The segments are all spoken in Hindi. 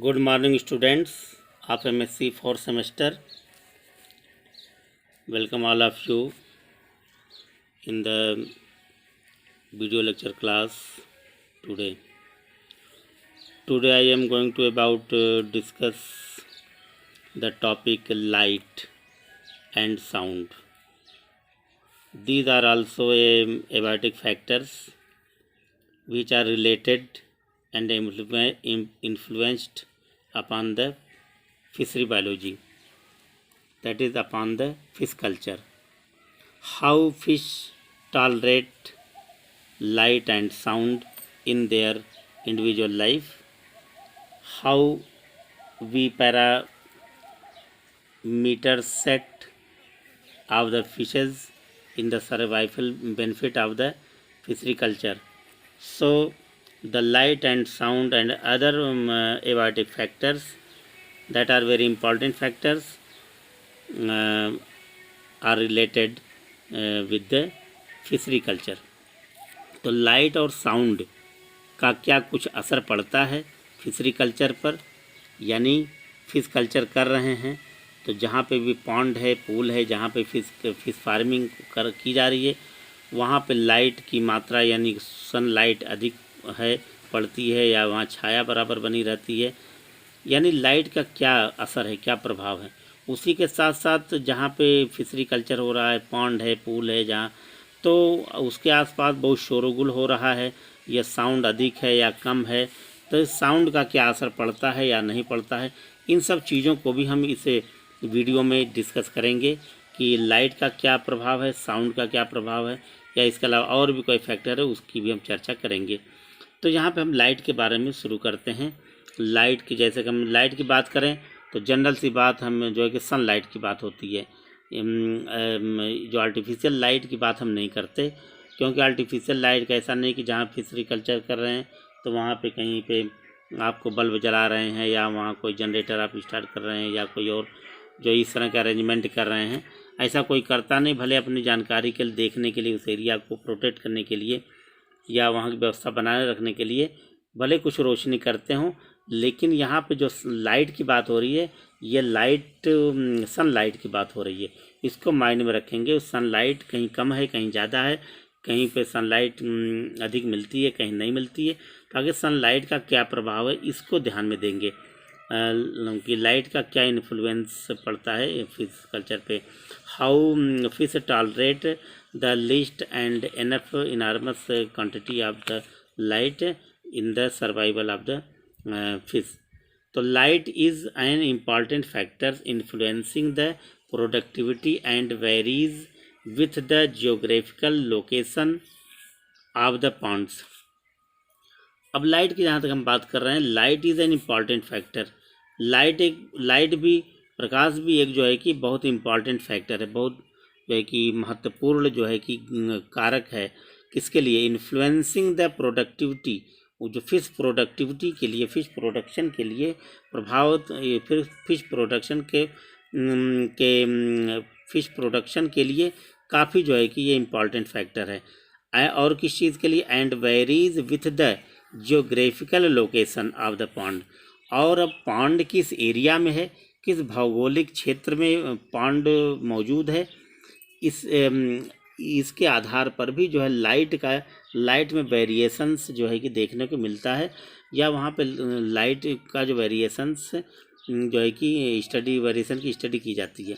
Good morning, students of MSc 4th semester. Welcome all of you in the video lecture class today. Today I am going to discuss the topic light and sound. These are also abiotic factors which are related and influenced upon the fishery biology, that is upon the fish culture. How fish tolerate light and sound in their individual life, how we parameter set of the fishes in the survival benefit of the fishery culture. So the light and sound and other abiotic factors that are very important factors are related with the fishery culture. तो लाइट और साउंड का क्या कुछ असर पड़ता है फिशरी कल्चर पर, यानी फिश कल्चर कर रहे हैं तो जहाँ पे भी पॉन्ड है, पूल है, जहाँ पे फिश फार्मिंग की जा रही है वहाँ पे लाइट की मात्रा यानी सनलाइट अधिक है पड़ती है या वहाँ छाया बराबर बनी रहती है, यानी लाइट का क्या असर है, क्या प्रभाव है. उसी के साथ साथ जहाँ पे फिशरी कल्चर हो रहा है, पॉन्ड है, पूल है जहाँ, तो उसके आसपास बहुत शोरगुल हो रहा है, यह साउंड अधिक है या कम है, तो इस साउंड का क्या असर पड़ता है या नहीं पड़ता है, इन सब चीज़ों को भी हम इस वीडियो में डिस्कस करेंगे कि लाइट का क्या प्रभाव है, साउंड का क्या प्रभाव है, या इसके अलावा और भी कोई फैक्टर है उसकी भी हम चर्चा करेंगे. तो यहाँ पे हम लाइट के बारे में शुरू करते हैं. लाइट की, जैसे कि हम लाइट की बात करें तो जनरल सी बात हम जो है कि सनलाइट की बात होती है. जो आर्टिफिशियल लाइट की बात हम नहीं करते, क्योंकि आर्टिफिशियल लाइट का ऐसा नहीं कि जहाँ फिशरी कल्चर कर रहे हैं तो वहाँ पे कहीं पे आपको बल्ब जला रहे हैं या वहाँ कोई जनरेटर आप स्टार्ट कर रहे हैं या कोई और जो इस तरह का अरेंजमेंट कर रहे हैं. ऐसा कोई करता नहीं, भले अपनी जानकारी के लिए, देखने के लिए, उस एरिया को प्रोटेक्ट करने के लिए या वहाँ की व्यवस्था बनाए रखने के लिए भले कुछ रोशनी करते हों, लेकिन यहाँ पे जो लाइट की बात हो रही है ये लाइट सनलाइट की बात हो रही है. इसको माइंड में रखेंगे. सनलाइट कहीं कम है, कहीं ज़्यादा है, कहीं पे सनलाइट अधिक मिलती है, कहीं नहीं मिलती है. तो आगे सनलाइट का क्या प्रभाव है इसको ध्यान में देंगे कि लाइट का क्या इन्फ्लुएंस पड़ता है फिश कल्चर पे. How fish tolerate the least and enough enormous quantity of the light in the survival of the fish. So light is an important factor influencing the productivity and varies with the geographical location of the ponds. अब लाइट की जहाँ तक हम बात कर रहे हैं, light is an important factor. Light भी, प्रकाश भी एक जो है कि बहुत इम्पॉर्टेंट फैक्टर है, बहुत जो है कि महत्वपूर्ण जो है कि कारक है. किसके लिए? इन्फ्लुएंसिंग द प्रोडक्टिविटी, जो फिश प्रोडक्टिविटी के लिए, फिश प्रोडक्शन के लिए प्रभावित, फिर फिश फिश प्रोडक्शन के लिए काफ़ी जो है कि ये इम्पॉर्टेंट फैक्टर है. और किस चीज़ के लिए? And varies with the geographical location of the pond. और अब पॉन्ड किस एरिया में है, किस भौगोलिक क्षेत्र में पॉन्ड मौजूद है, इसके आधार पर भी जो है लाइट में वेरिएशंस जो है कि देखने को मिलता है, या वहाँ पे लाइट का जो वेरिएशंस जो है कि वेरिएशन की स्टडी की जाती है.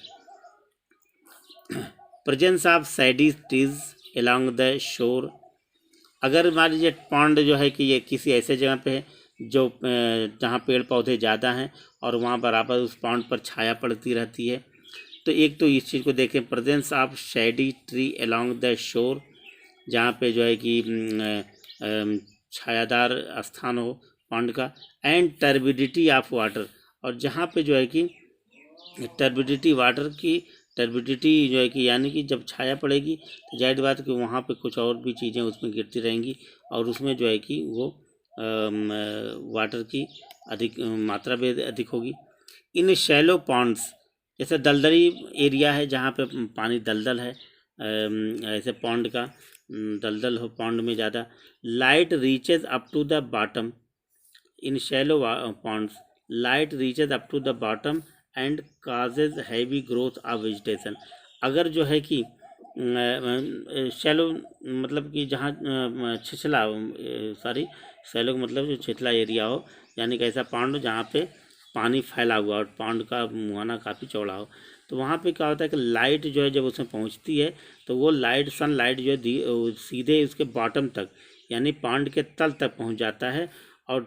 Presence of सैडी trees along the shore. अगर मान लीजिए पॉन्ड जो है कि ये किसी ऐसे जगह पे है जो जहाँ पेड़ पौधे ज़्यादा हैं और वहाँ बराबर उस पॉन्ड पर छाया पड़ती रहती है, तो एक तो इस चीज़ को देखें, presence of shady tree along the shore, जहाँ पे जो है कि छायादार स्थान हो पॉन्ड का. एंड टर्बिडिटी ऑफ वाटर, और जहाँ पे जो है कि टर्बिडिटी, वाटर की टर्बिडिटी जो है कि यानी कि जब छाया पड़ेगी तो जाहिर बात है कि वहाँ पे कुछ और भी चीज़ें उसमें गिरती रहेंगी और उसमें जो है कि वो वाटर की अधिक मात्रा भी अधिक होगी. इन शैलो पॉन्ड्स, जैसे दलदली एरिया है जहाँ पे पानी दलदल है, ऐसे पॉन्ड का दलदल हो पॉन्ड में ज़्यादा, light reaches up to the bottom in shallow ponds. Light reaches up to the bottom and causes heavy growth of vegetation. अगर जो है कि शैलो मतलब कि जहाँ छिछला सॉरी शैलो मतलब जो छिछला एरिया हो, यानी कि ऐसा पॉन्ड जहाँ पे पानी फैला हुआ और पॉन्ड का मुहाना काफ़ी चौड़ा हो, तो वहाँ पे क्या होता है कि लाइट जो है जब उसमें पहुँचती है तो वो लाइट सनलाइट जो है सीधे उसके बॉटम तक यानी पॉन्ड के तल तक पहुँच जाता है। और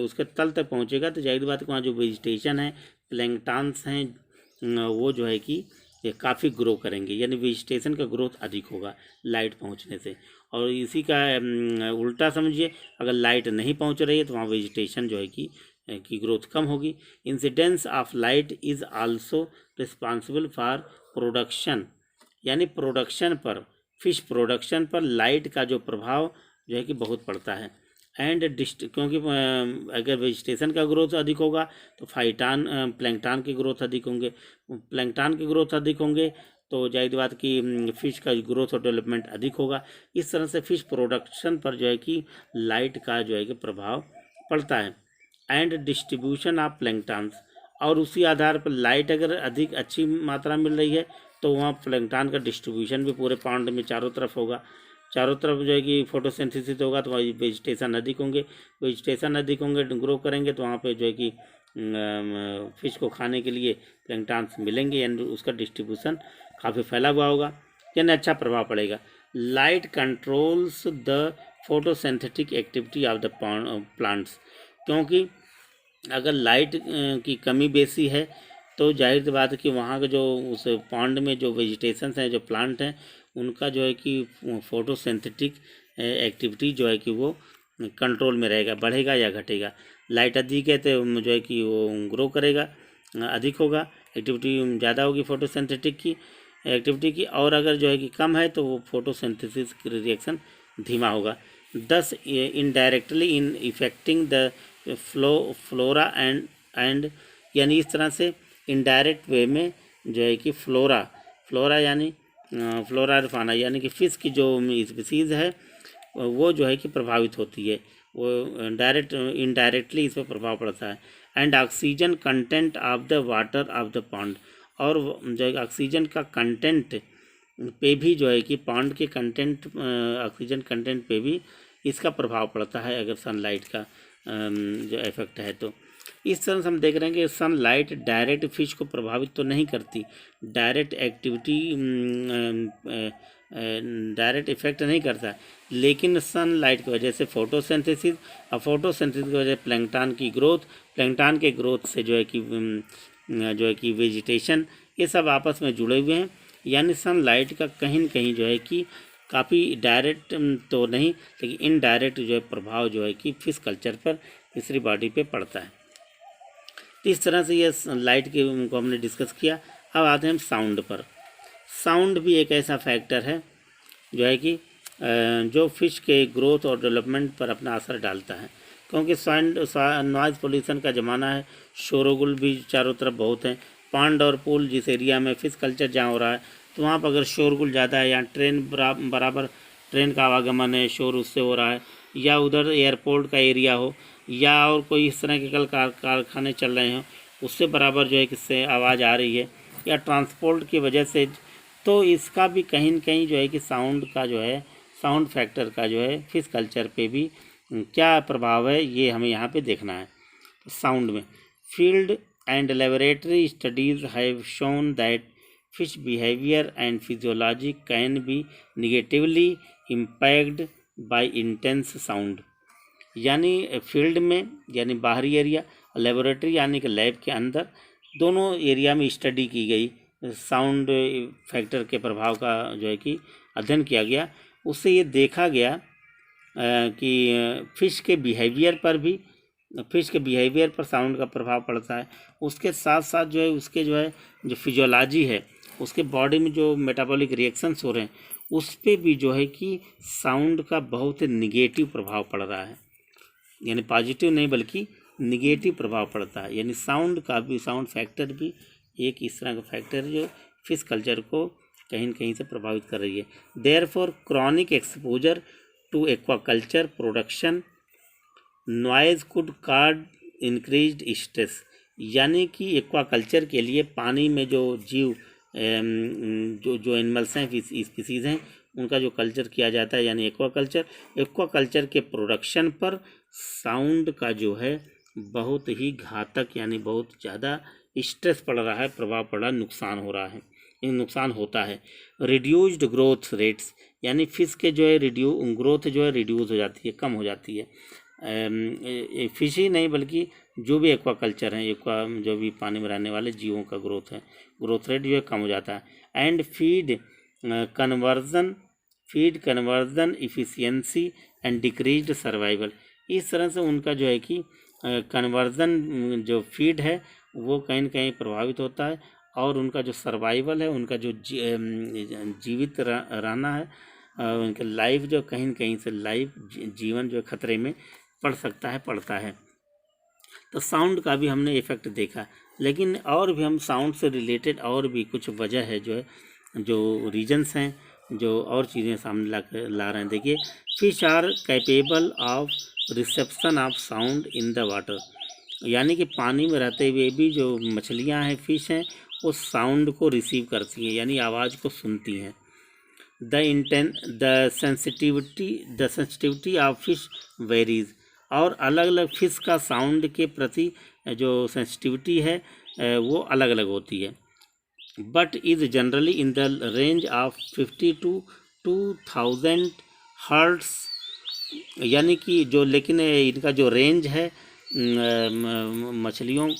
उसके तल तक पहुँचेगा तो जाहिर बात है वहाँ जो वेजिटेशन है, प्लैंक्टन्स हैं, वो जो है कि ये काफ़ी ग्रो करेंगे, यानी वेजिटेशन का ग्रोथ अधिक होगा लाइट पहुंचने से। और इसी का उल्टा समझिए, अगर लाइट नहीं पहुंच रही है तो वहाँ वेजिटेशन जो है कि ग्रोथ कम होगी। Incidence of light is also responsible for production, यानी प्रोडक्शन पर, फिश प्रोडक्शन पर लाइट का जो प्रभाव जो है कि बहुत पड़ता है। एंड क्योंकि अगर वेजिटेशन का ग्रोथ अधिक होगा तो प्लैंक्टन की ग्रोथ अधिक होंगे, प्लैंक्टन की ग्रोथ अधिक होंगे तो जाहिर बात कि फ़िश का ग्रोथ और डेवलपमेंट अधिक होगा। इस तरह से फ़िश प्रोडक्शन पर जो है कि लाइट का जो है कि प्रभाव पड़ता है। एंड डिस्ट्रीब्यूशन ऑफ प्लैंक्टन्स, और उसी आधार पर लाइट अगर अधिक अच्छी मात्रा मिल रही है तो वहाँ प्लैंक्टन का डिस्ट्रीब्यूशन भी पूरे पॉन्ड में चारों तरफ होगा। चारों तरफ जो है कि फोटोसिंथेसिस होगा तो वही वेजिटेशन अधिक होंगे, वेजिटेशन अधिक होंगे ग्रो करेंगे तो वहाँ पे जो है कि फिश को खाने के लिए प्लैंक्टन्स मिलेंगे, यानी उसका डिस्ट्रीब्यूशन काफ़ी फैला हुआ होगा, यानी अच्छा प्रभाव पड़ेगा। Light controls the photosynthetic activity of the plants, क्योंकि अगर लाइट की कमी बेसी है तो जाहिर सी बात है कि वहाँ का जो उस पॉन्ड में जो वेजिटेशन हैं, जो प्लांट हैं, उनका जो है कि फोटोसिंथेटिक एक्टिविटी जो है कि वो कंट्रोल में रहेगा, बढ़ेगा या घटेगा। लाइट अधिक है तो जो है कि वो ग्रो करेगा, अधिक होगा, एक्टिविटी ज़्यादा होगी फोटोसिंथेटिक की एक्टिविटी की, और अगर जो है कि कम है तो वो फोटोसिंथेसिस रिएक्शन धीमा होगा। Thus indirectly in affecting the flora and यानी इस तरह से इनडायरेक्ट वे में जो है कि फ्लोरा यानी फ्लोरा और फाना यानी कि फिश की जो स्पीसीज़ है वो जो है कि प्रभावित होती है, वो डायरेक्ट इनडायरेक्टली इस पर प्रभाव पड़ता है। And oxygen content of the water of the pond, और जो है ऑक्सीजन का कंटेंट पे भी जो है कि पॉन्ड के कंटेंट ऑक्सीजन कंटेंट पे भी इसका प्रभाव पड़ता है अगर सनलाइट का जो इफेक्ट है। तो इस तरह से हम देख रहे हैं कि सनलाइट डायरेक्ट फिश को प्रभावित तो नहीं करती, डायरेक्ट एक्टिविटी डायरेक्ट इफेक्ट नहीं करता, लेकिन सनलाइट की वजह से फोटोसिंथेसिस, और फोटोसिंथेसिस की वजह से प्लैंक्टन की ग्रोथ, प्लैंक्टन के ग्रोथ से जो है कि वेजिटेशन, ये सब आपस में जुड़े हुए हैं। यानी सनलाइट का कहीं न कहीं जो है कि काफ़ी डायरेक्ट तो नहीं लेकिन इनडायरेक्ट जो है प्रभाव जो है कि फिश कल्चर पर, फिशरी बॉडी पे पड़ता है। तो इस तरह से ये लाइट के को हमने डिस्कस किया। अब आते हैं हम साउंड पर। साउंड भी एक ऐसा फैक्टर है जो है कि जो फिश के ग्रोथ और डेवलपमेंट पर अपना असर डालता है, क्योंकि साउंड नॉइज़ पोल्यूशन का ज़माना है, शोरगुल भी चारों तरफ बहुत है। पॉन्ड और पूल जिस एरिया में फिश कल्चर जहाँ हो रहा है तो वहाँ पर अगर शोरगुल ज़्यादा है या ट्रेन बराबर ट्रेन का आवागमन है, शोर उससे हो रहा है, या उधर एयरपोर्ट का एरिया हो, या और कोई इस तरह के कारखाने चल रहे हों उससे बराबर जो है किससे आवाज़ आ रही है, या ट्रांसपोर्ट की वजह से, तो इसका भी कहीं न कहीं जो है कि साउंड का जो है, साउंड फैक्टर का जो है फिश कल्चर पे भी क्या प्रभाव है ये हमें यहाँ पे देखना है। साउंड में field and laboratory studies have shown that fish behaviour and physiology can be negatively impact by intense sound, यानी फील्ड में यानी बाहरी एरिया, लेबोरेटरी यानी कि लैब के अंदर, दोनों एरिया में स्टडी की गई, साउंड फैक्टर के प्रभाव का जो है कि अध्ययन किया गया। उससे ये देखा गया कि फिश के बिहेवियर पर साउंड का प्रभाव पड़ता है। उसके साथ साथ जो है उसके जो फिजियोलॉजी है, उसके बॉडी में जो मेटाबॉलिक रिएक्शंस हो रहे हैं उस पर भी जो है कि साउंड का बहुत निगेटिव प्रभाव पड़ रहा है, यानी पॉजिटिव नहीं बल्कि निगेटिव प्रभाव पड़ता है। यानी साउंड का भी, साउंड फैक्टर भी एक इस तरह का फैक्टर है जो फिश कल्चर को कहीं न कहीं से प्रभावित कर रही है। Therefore chronic exposure to aquaculture production noise could increased stress, यानी कि एक्वाकल्चर के लिए पानी में जो जीव जो एनिमल्स हैं, स्पीसीज हैं, उनका जो कल्चर किया जाता है यानी एक्वाकल्चर के प्रोडक्शन पर साउंड का जो है बहुत ही घातक यानी बहुत ज़्यादा स्ट्रेस पड़ रहा है, प्रभाव पड़ रहा है, नुकसान हो रहा है, नुकसान होता है। रिड्यूस्ड ग्रोथ रेट्स, यानी फिश के जो है ग्रोथ जो है रिड्यूस हो जाती है, कम हो जाती है। फिश ही नहीं बल्कि जो भी एक्वाकल्चर है, जो भी पानी में रहने वाले जीवों का ग्रोथ रेट जो है कम हो जाता है। And feed conversion efficiency and decreased survival, इस तरह से उनका जो है कि कन्वर्जन जो फीड है वो कहीं न कहीं प्रभावित होता है, और उनका जो सर्वाइवल है, उनका जो जीवित रहना है, उनके लाइफ जो कहीं न कहीं से जीवन जो खतरे में पड़ता है। तो साउंड का भी हमने इफ़ेक्ट देखा, लेकिन और भी हम साउंड से रिलेटेड और भी कुछ वजह है जो रीजन्स हैं, जो और चीज़ें सामने ला रहे हैं। देखिए, fish are capable of reception of sound in the water, यानी कि पानी में रहते हुए भी जो मछलियां हैं, फिश हैं, वो साउंड को रिसीव करती हैं, यानी आवाज़ को सुनती हैं। The sensitivity of fish varies, और अलग अलग फिश का साउंड के प्रति जो सेंसिटिविटी है वो अलग अलग होती है। But is generally in the range of 50 to 2000 hertz, यानी कि लेकिन इनका जो रेंज है, मछलियों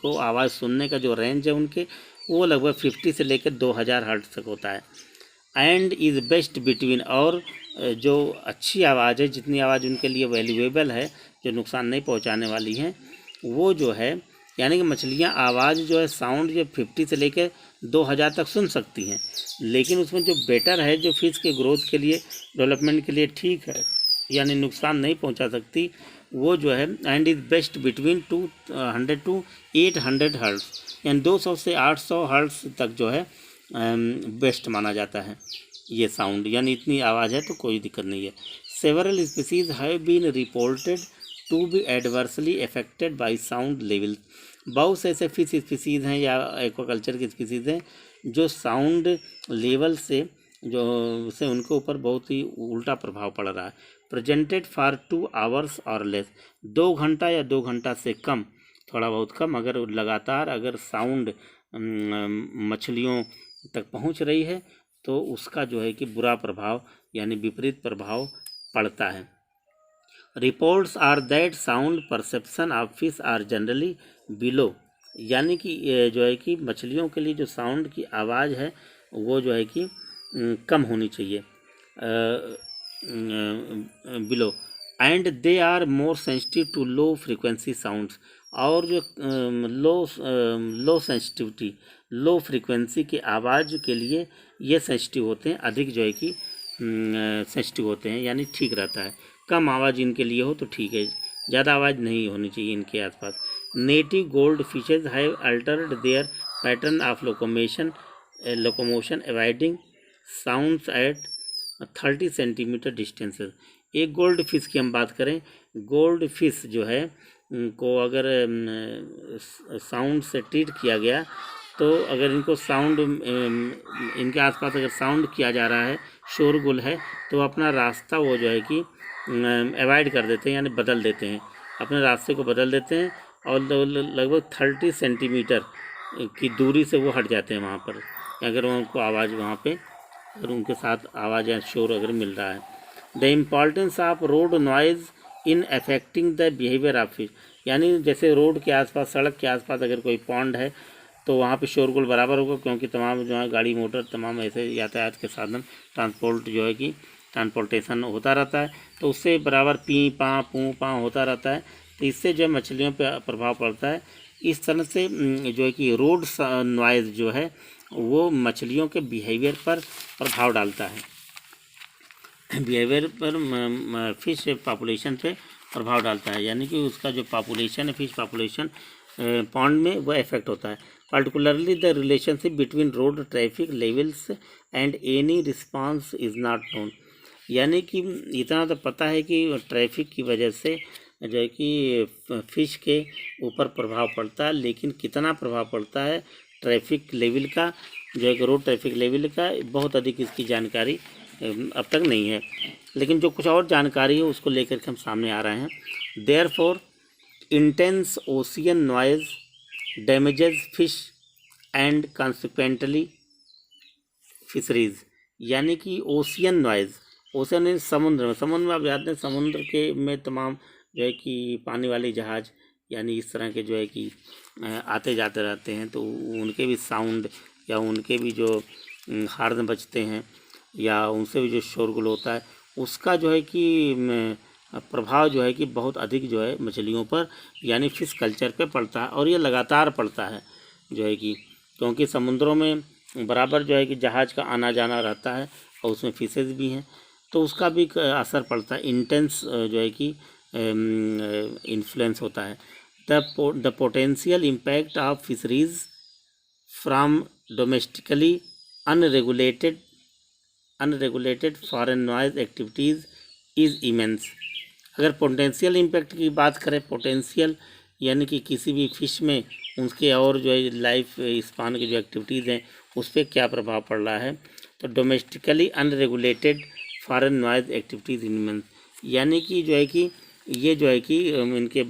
को आवाज़ सुनने का जो रेंज है उनके, वो लगभग 50 से लेकर 2000 हर्ट्ज तक होता है। एंड इज़ बेस्ट बिटवीन, और जो अच्छी आवाज़ है, जितनी आवाज़ उनके लिए वैल्यूएबल है, जो नुकसान नहीं पहुंचाने वाली है, वो जो है, यानी कि मछलियां आवाज़ जो है साउंड जो 50 से लेकर 2000 तक सुन सकती हैं, लेकिन उसमें जो बेटर है, जो फिश के ग्रोथ के लिए, डेवलपमेंट के लिए ठीक है, यानी नुकसान नहीं पहुंचा सकती, वो जो है and is best between 200 to 800 hertz, यानी 200 से 800 हर्ट्ज तक जो है बेस्ट माना जाता है ये साउंड, यानी इतनी आवाज़ है तो कोई दिक्कत नहीं है। Several species have been reported to be adversely affected by sound level, बहुत से ऐसे फिश स्पीसीज हैं या एक्वाकल्चर की स्पीसीज हैं जो साउंड लेवल से उनके ऊपर बहुत ही उल्टा प्रभाव पड़ रहा है। प्रेजेंटेड फॉर 2 आवर्स और लेस, 2 घंटा या 2 घंटा से कम, थोड़ा बहुत कम, अगर लगातार अगर साउंड मछलियों तक पहुंच रही है तो उसका जो है कि बुरा प्रभाव यानी विपरीत प्रभाव पड़ता है। Reports are that sound perception of fish are generally below, यानी कि जो है कि मछलियों के लिए जो साउंड की आवाज़ है वो जो है कि कम होनी चाहिए, below, and they are more sensitive to low frequency sounds, और जो लो फ्रीक्वेंसी की आवाज़ के लिए ये सेंसिटिव होते हैं, अधिक जो है कि सेंसिटिव होते हैं, यानी ठीक रहता है। कम आवाज़ इनके लिए हो तो ठीक है, ज़्यादा आवाज़ नहीं होनी चाहिए इनके आसपास। Native gold fishes have altered their pattern of locomotion avoiding sounds at 30 centimetre distances. एक गोल्ड फिश की हम बात करें, गोल्ड फिश जो है को अगर साउंड से ट्रीट किया गया तो अगर इनको साउंड इनके आसपास अगर साउंड किया जा रहा है, शोरगुल है, तो अपना रास्ता वो जो है कि अवॉइड कर देते हैं, यानी बदल देते हैं, अपने रास्ते को बदल देते हैं, और लगभग 30 सेंटीमीटर की दूरी से वो हट जाते हैं वहाँ पर, अगर उनको आवाज़ वहाँ पे अगर उनके साथ आवाज़ या शोर अगर मिल रहा है। The importance of road noise in affecting the behaviour of fish, यानी जैसे रोड के आसपास, सड़क के आसपास अगर कोई पॉन्ड है तो वहाँ पे शोरगुल बराबर होगा, क्योंकि तमाम जो है गाड़ी मोटर, तमाम ऐसे यातायात के साधन, ट्रांसपोर्ट जो है कि ट्रांसपोर्टेशन होता रहता है, तो उससे बराबर पी पाँ पू पाँ होता रहता है, तो इससे जो मछलियों पे प्रभाव पड़ता है। इस तरह से जो है कि रोड नॉइज़ जो है वो मछलियों के बिहेवियर पर प्रभाव डालता है, बिहेवियर पर फिश पॉपुलेशन पे प्रभाव डालता है, यानी कि उसका जो पॉपुलेशन है, फिश पॉपुलेशन पॉन्ड में वह इफेक्ट होता है। Particularly the relationship between road traffic levels and any response is not known, यानी कि इतना तो पता है कि ट्रैफिक की वजह से जो है कि फिश के ऊपर प्रभाव पड़ता है, लेकिन कितना प्रभाव पड़ता है ट्रैफिक लेवल का, जो है कि रोड ट्रैफिक लेवल का, बहुत अधिक इसकी जानकारी अब तक नहीं है। लेकिन जो कुछ और जानकारी है उसको लेकर के हम सामने आ रहे हैं। Therefore intense ocean noise damages fish and consequently fisheries, यानी कि ओशियन नॉइज, ओशियन समुद्र में आप जानते हैं समुद्र के में तमाम जो है कि पानी वाले जहाज यानी इस तरह के जो है कि आते जाते रहते हैं, तो उनके भी साउंड या उनके भी जो हार्न बजते हैं या उनसे भी जो शोरगुल होता है, उसका जो है कि प्रभाव जो है कि बहुत अधिक जो है मछलियों पर यानी फिश कल्चर पे पड़ता है। और ये लगातार पड़ता है जो है कि, क्योंकि समुद्रों में बराबर जो है कि जहाज का आना जाना रहता है और उसमें फिशेज भी हैं, तो उसका भी असर पड़ता है, इंटेंस जो है कि इन्फ्लुएंस होता है। The potential impact of fisheries from domestically unregulated foreign noise activities is immense. अगर पोटेंशियल इम्पैक्ट की बात करें, पोटेंशियल यानी कि किसी भी फिश में उसके और जो है लाइफ स्पान की जो एक्टिविटीज़ हैं उस पर क्या प्रभाव पड़ रहा है, तो domestically unregulated foreign noise activities immense, यानी कि जो है कि ये जो है कि इनके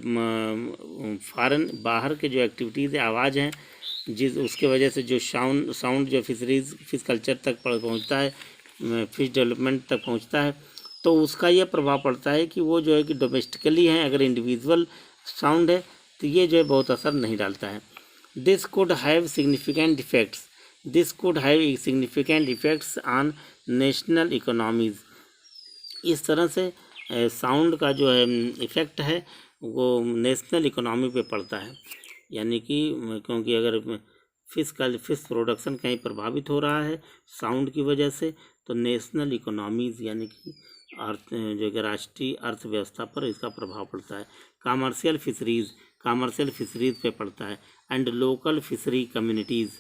फॉरेन बाहर के जो एक्टिविटीज़ आवाज़ हैं जिस उसके वजह से जो साउंड जो फिश कल्चर तक पहुंचता है, फिश डेवलपमेंट तक पहुंचता है, तो उसका यह प्रभाव पड़ता है कि वो जो है कि डोमेस्टिकली हैं, अगर इंडिविजुअल साउंड है तो ये जो है बहुत असर नहीं डालता है। This could have significant effects on national economies. इस तरह से साउंड का जो है इफ़ेक्ट है वो नेशनल इकोनॉमी पे पड़ता है, यानी कि क्योंकि अगर फिश प्रोडक्शन कहीं प्रभावित हो रहा है साउंड की वजह से, तो नेशनल इकोनॉमीज़ यानी कि जो कि राष्ट्रीय अर्थव्यवस्था पर इसका प्रभाव पड़ता है। कमर्शियल फिशरीज़ पे पड़ता है। एंड लोकल फिशरी कम्युनिटीज़,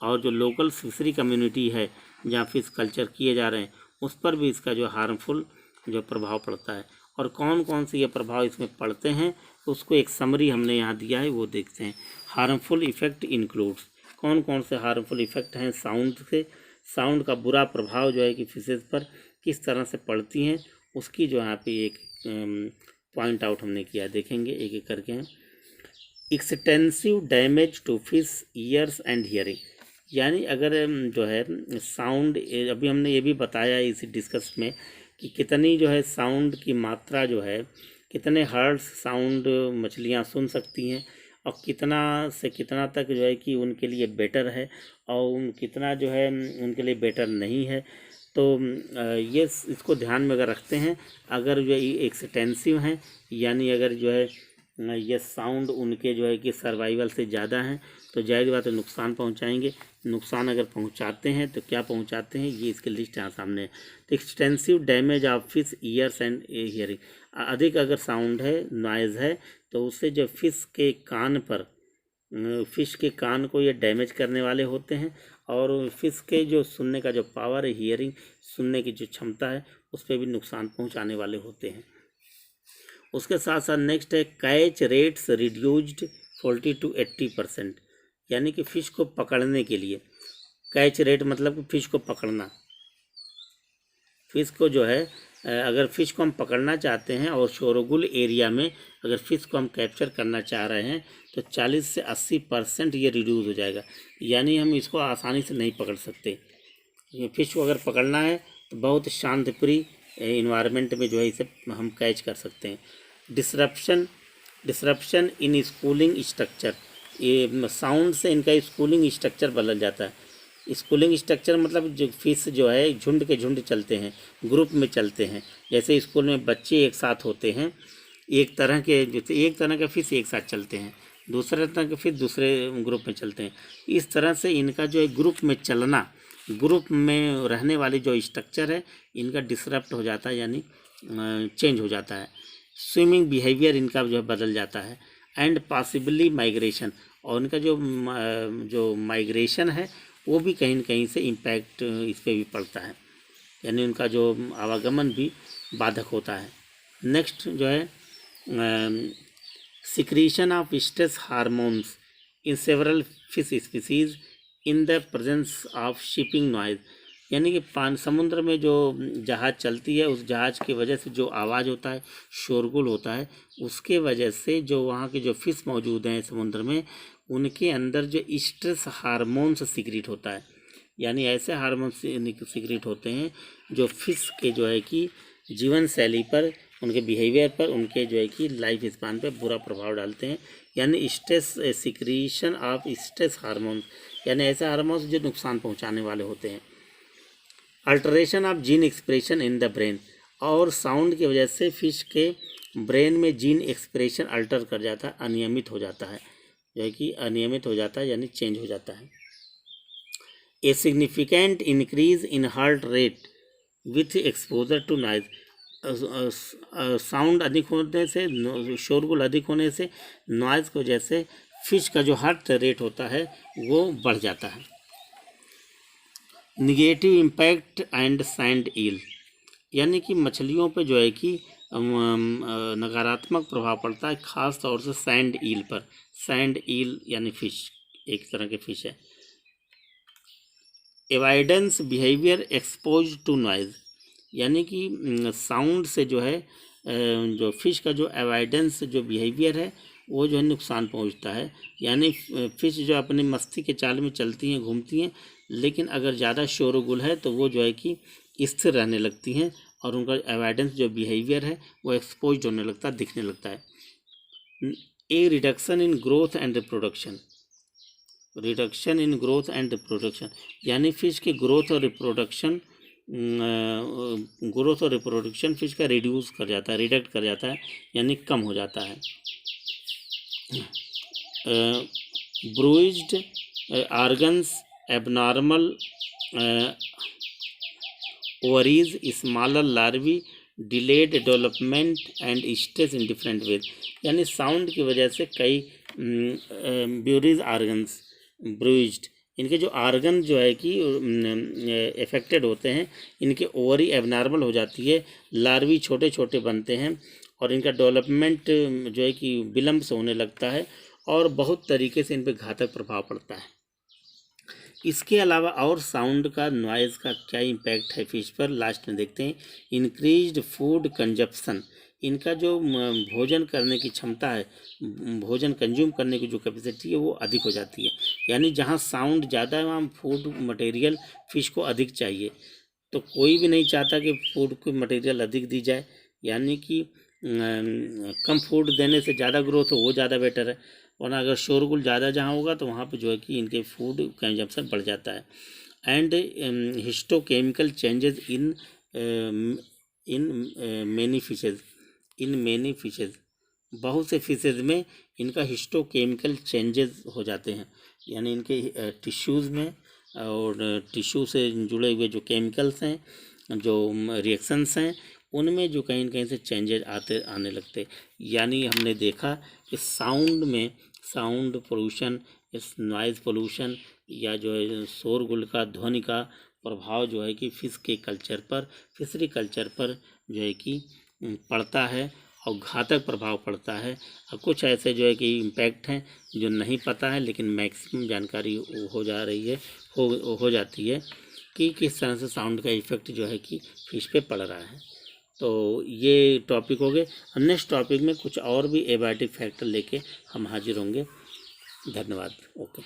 और जो लोकल फिशरी कम्युनिटी है जहाँ फिश कल्चर किए जा रहे हैं उस पर भी इसका जो हार्मफुल जो प्रभाव पड़ता है। और कौन कौन से ये प्रभाव इसमें पड़ते हैं उसको एक समरी हमने यहाँ दिया है, वो देखते हैं। हार्मफुल इफ़ेक्ट इंक्लूड्स, कौन कौन से हार्मफुल इफ़ेक्ट हैं साउंड से, साउंड का बुरा प्रभाव जो है कि फिशेज़ पर किस तरह से पड़ती हैं, उसकी जो यहाँ पे एक पॉइंट आउट हमने किया, देखेंगे एक एक करके हैं। Extensive damage to fish ears and hearing, यानी अगर जो है साउंड, अभी हमने ये भी बताया इस डिस्कस में कि कितनी जो है साउंड की मात्रा जो है, कितने हर्ट्ज साउंड मछलियाँ सुन सकती हैं और कितना से कितना तक जो है कि उनके लिए बेटर है और कितना जो है उनके लिए बेटर नहीं है। तो ये इसको ध्यान में अगर रखते हैं, अगर जो एक्सटेंसिव हैं यानी अगर जो है ये साउंड उनके जो है कि सर्वाइवल से ज़्यादा हैं तो जाहिर बात है नुकसान पहुंचाएंगे। नुकसान अगर पहुंचाते हैं तो क्या पहुंचाते हैं, ये इसके लिस्ट यहाँ सामने है। तो extensive damage of fish ears and hearing, अधिक अगर साउंड है, नॉइज़ है, तो उससे जो फिश के कान को ये डैमेज करने वाले होते हैं और फिश के जो सुनने का जो पावर है, हियरिंग सुनने की जो क्षमता है, उस पर भी नुकसान पहुंचाने वाले होते हैं। उसके साथ साथ नेक्स्ट है कैच रेट्स रिड्यूस्ड 40 to 80%, यानी कि फ़िश को पकड़ने के लिए, कैच रेट मतलब कि फ़िश को पकड़ना, फ़िश को जो है अगर फ़िश को हम पकड़ना चाहते हैं और शोरगुल एरिया में अगर फ़िश को हम कैप्चर करना चाह रहे हैं तो 40 से 80% ये रिड्यूस हो जाएगा, यानी हम इसको आसानी से नहीं पकड़ सकते। ये फ़िश को अगर पकड़ना है तो बहुत शांतिप्रिय इन्वायरमेंट में जो है इसे हम कैच कर सकते हैं। डिसरप्शन इन स्कूलिंग स्ट्रक्चर, ये साउंड से इनका स्कूलिंग स्ट्रक्चर बदल जाता है। स्कूलिंग स्ट्रक्चर मतलब जो फिश जो है झुंड के झुंड चलते हैं, ग्रुप में चलते हैं, जैसे स्कूल में बच्चे एक साथ होते हैं, एक तरह के फिश एक साथ चलते हैं, दूसरे तरह के फिश दूसरे ग्रुप में चलते हैं। इस तरह से इनका जो है ग्रुप में चलना, ग्रुप में रहने वाली जो स्ट्रक्चर है इनका डिसरप्ट हो जाता है, यानी चेंज हो जाता है। स्विमिंग बिहेवियर इनका जो है बदल जाता है। एंड पॉसिबली माइग्रेशन, और इनका जो माइग्रेशन है वो भी कहीं न कहीं से इम्पैक्ट इस पर भी पड़ता है, यानी उनका जो आवागमन भी बाधक होता है। नेक्स्ट जो है secretion of stress hormones in several fish species in the presence of shipping noise, यानी कि समुद्र में जो जहाज़ चलती है उस जहाज़ की वजह से जो आवाज़ होता है, शोरगुल होता है, उसके वजह से जो वहाँ के जो फिश मौजूद हैं समुद्र में, उनके अंदर जो स्ट्रेस हार्मोन्स सिक्रीट होता है, यानी ऐसे हार्मोन सिक्रीट होते हैं जो फिश के जो है कि जीवन शैली पर, उनके बिहेवियर पर, उनके जो है कि लाइफ स्पान पर बुरा प्रभाव डालते हैं। यानी stress secretion of stress hormone, यानी ऐसे हार्मोन्स जो नुकसान पहुंचाने वाले होते हैं। Alteration of gene expression in the brain, और साउंड की वजह से फिश के ब्रेन में जीन एक्सप्रेशन अल्टर कर जाता है, अनियमित हो जाता है, जो है कि अनियमित हो जाता है यानी चेंज हो जाता है। A significant increase in heart rate with exposure to noise, sound अधिक होने से, शोरगुल अधिक होने से, नॉइज़ की वजह से फिश का जो हार्ट रेट होता है वो बढ़ जाता है। निगेटिव इम्पैक्ट एंड सैंड ईल, यानी कि मछलियों पे जो है कि नकारात्मक प्रभाव पड़ता है, ख़ास तौर से सैंड ईल पर। सैंड ईल यानी फिश, एक तरह के फिश है। एवाइडेंस बिहेवियर एक्सपोज टू नॉइज़, यानी कि साउंड से जो है जो फिश का जो एवाइडेंस जो बिहेवियर है वो जो है नुकसान पहुंचता है। यानी फिश जो अपनी मस्ती के चाल में चलती हैं, घूमती हैं, लेकिन अगर ज़्यादा शोरगुल है तो वो जो है कि स्थिर रहने लगती हैं और उनका एवाइडेंस जो बिहेवियर है वो एक्सपोज होने लगता है, दिखने लगता है। A reduction in growth and reproduction, reduction in growth and reproduction, यानी फिश की ग्रोथ और रिप्रोडक्शन फिश का रिड्यूस कर जाता है, रिडक्ट कर जाता है, यानी कम हो जाता है। Bruised organs, abnormal ovaries, smaller larvae, delayed development and stress in different ways, यानी साउंड की वजह से कई ब्यूरीज ऑर्गन्स, ब्रूइज्ड, इनके जो ऑर्गन जो है कि इफेक्टेड होते हैं, इनके ओवरी एबनॉर्मल हो जाती है, लार्वी छोटे छोटे बनते हैं और इनका डेवलपमेंट जो है कि विलम्ब से होने लगता है और बहुत तरीके से इन पर घातक प्रभाव पड़ता है। इसके अलावा और साउंड का, नॉइज़ का क्या इम्पैक्ट है फिश पर, लास्ट में देखते हैं। इंक्रीज्ड फूड कंजप्शन, इनका जो भोजन करने की क्षमता है, भोजन कंज्यूम करने की जो कैपेसिटी है वो अधिक हो जाती है। यानी जहाँ साउंड ज़्यादा है वहाँ फूड मटेरियल फिश को अधिक चाहिए, तो कोई भी नहीं चाहता कि फूड को मटेरियल अधिक दी जाए, यानी कि कम फूड देने से ज़्यादा ग्रोथ हो वो ज़्यादा बेटर है, वरना अगर शोरगुल ज़्यादा जहाँ होगा तो वहाँ पे जो है कि इनके फूड कंजप्शन बढ़ जाता है। And histochemical changes in many fishes, in many fishes, बहुत से फिशेज में इनका हिस्टोकेमिकल चेंजेस हो जाते हैं, यानी इनके टिश्यूज़ में और टिश्यू से जुड़े हुए जो केमिकल्स हैं, जो रिएक्शंस हैं, उनमें जो कहीं न कहीं से चेंजेस आने लगते। यानी हमने देखा कि साउंड में, साउंड पोल्यूशन, इस नॉइज़ पोल्यूशन या जो है शोरगुल का, ध्वनि का प्रभाव जो है कि फिश के कल्चर पर, फिशरी कल्चर पर जो है कि पड़ता है और घातक प्रभाव पड़ता है। और कुछ ऐसे जो है कि इम्पैक्ट हैं जो नहीं पता है, लेकिन मैक्सिमम जानकारी हो जा रही है, हो जाती है कि किस तरह से साउंड का इफ़ेक्ट जो है कि फिश पे पड़ रहा है। तो ये टॉपिक हो गए। नेक्स्ट टॉपिक में कुछ और भी एबायोटिक फैक्टर लेके हम हाजिर होंगे। धन्यवाद। ओके।